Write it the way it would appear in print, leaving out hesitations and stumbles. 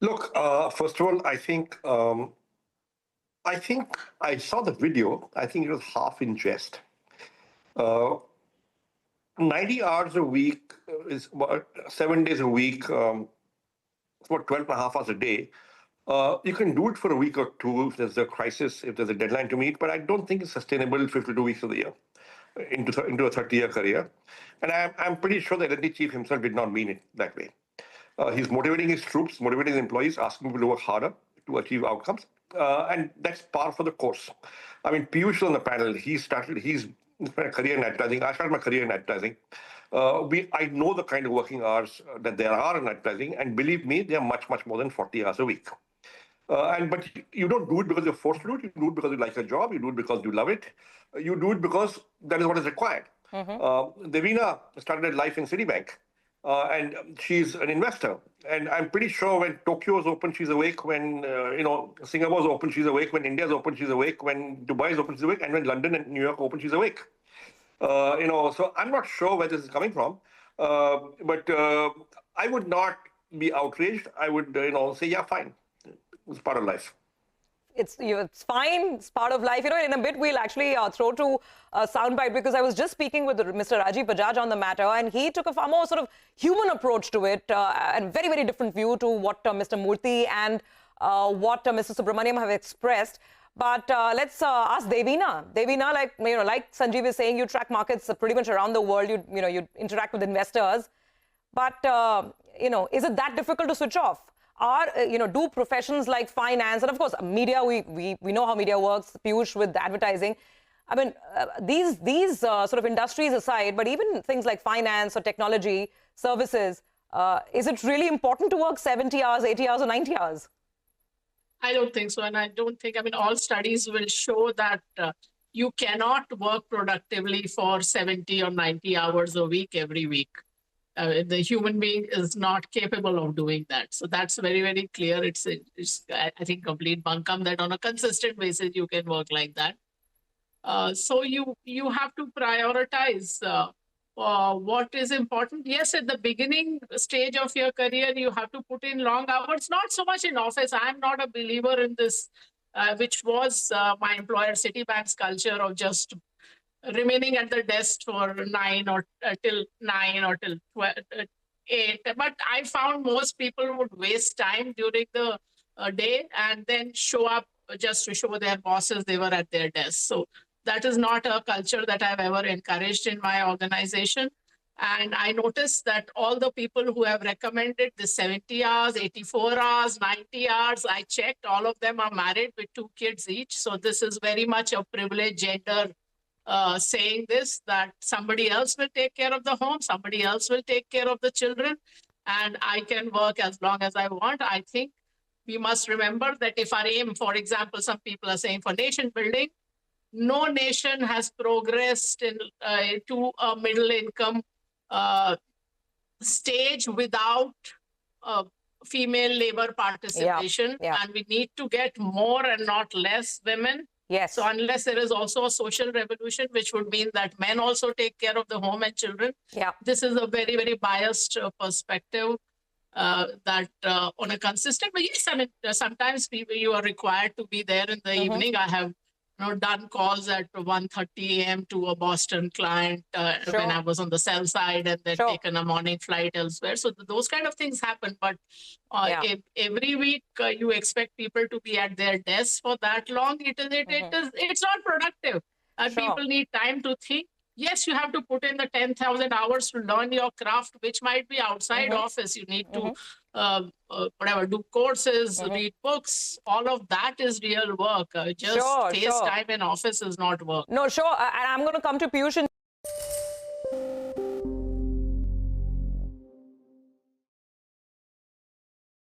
Look, first of all, I think I saw the video. I think it was half in jest. Uh, 90 hours a week is about 7 days a week. It's about 12 and a half hours a day. You can do it for a week or two if there's a crisis, if there's a deadline to meet, but I don't think it's sustainable 52 weeks of the year into a 30-year career. And I'm pretty sure the L&T chief himself did not mean it that way. He's motivating his troops, motivating his employees, asking people to work harder to achieve outcomes. And that's par for the course. I mean, Piyush was on the panel. He's spent a career in advertising. I started my career in advertising. I know the kind of working hours that there are in advertising, and believe me, they are much, much more than 40 hours a week. But you don't do it because you're forced to do it. You do it because you like your job. You do it because you love it. You do it because that is what is required. Devina started life in Citibank, and she's an investor. And I'm pretty sure when Tokyo is open, she's awake. When Singapore is open, she's awake. When India is open, she's awake. When Dubai is open, she's awake. And when London and New York open, she's awake. So I'm not sure where this is coming from, but I would not be outraged. I would, say, yeah, fine. It's part of life. It's fine. It's part of life. In a bit, we'll actually throw to a soundbite because I was just speaking with Mr. Rajiv Bajaj on the matter, and he took a far more sort of human approach to it, and very, very different view to what Mr. Murthy and what Mr. Subramaniam have expressed. But let's ask Devina. Devina, like Sanjeev is saying, you track markets pretty much around the world. You interact with investors. But is it that difficult to switch off? Do professions like finance and of course media, we know how media works, Piyush with advertising. I mean, these sort of industries aside, but even things like finance or technology services, is it really important to work 70 hours, 80 hours or 90 hours? I don't think so. And I don't think, all studies will show that you cannot work productively for 70 or 90 hours a week every week. The human being is not capable of doing that. So that's very, very clear. It's I think, complete bunkum that on a consistent basis you can work like that. So you have to prioritize what is important. Yes, at the beginning stage of your career, you have to put in long hours, not so much in office. I'm not a believer in this, which was my employer Citibank's culture of just remaining at the desk for till 9 or till 8. But I found most people would waste time during the day and then show up just to show their bosses they were at their desk. So that is not a culture that I've ever encouraged in my organization. And I noticed that all the people who have recommended the 70 hours, 84 hours, 90 hours, I checked, all of them are married with 2 kids each. So this is very much a privileged gender saying this, that somebody else will take care of the home, somebody else will take care of the children, and I can work as long as I want. I think we must remember that if our aim, for example, some people are saying for nation building, no nation has progressed to a middle income stage without female labor participation. And we need to get more and not less women. Yes. So unless there is also a social revolution, which would mean that men also take care of the home and children, this is a very, very biased perspective that on a consistent, but yes, sometimes you are required to be there in the evening. I have done calls at 1:30 a.m. to a Boston client when I was on the sell side, and then taken a morning flight elsewhere. So those kind of things happen. But if every week you expect people to be at their desks for that long, it's not productive. People need time to think. Yes, you have to put in the 10,000 hours to learn your craft, which might be outside office. You need to do courses, read books. All of that is real work. Just face time in office is not work. No, sure. And I'm going to come to Piyush